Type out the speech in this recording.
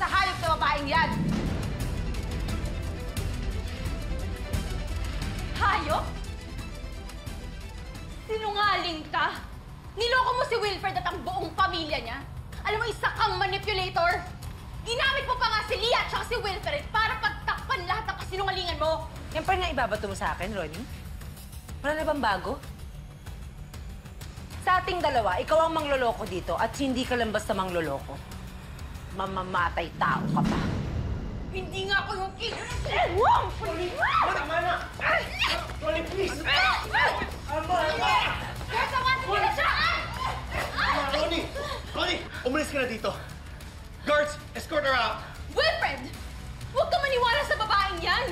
sa hayop na babaeng yan! Hayop? Sinungaling ka? Niloko mo si Wilfred at ang buong pamilya niya? Alam mo, isa kang manipulator! Ginamit mo pa nga si Leah at si Wilfred para pagtakpan lahat ng kasinungalingan mo! Yan pa rin nga ibabato mo sa akin, Ronnie? Wala na bang bago? Sa ating dalawa, ikaw ang mangloloko dito at hindi ka lang basta mangloloko. Mamamatay tao ka pa. Hindi nga ako yung king! Tama na! Ronnie, please! Kaya tawasin mo na siya! Ronnie! Ronnie! Umalis ka na dito! Guards, escort her out! Wilfred! Huwag ka maniwala sa babaeng yan!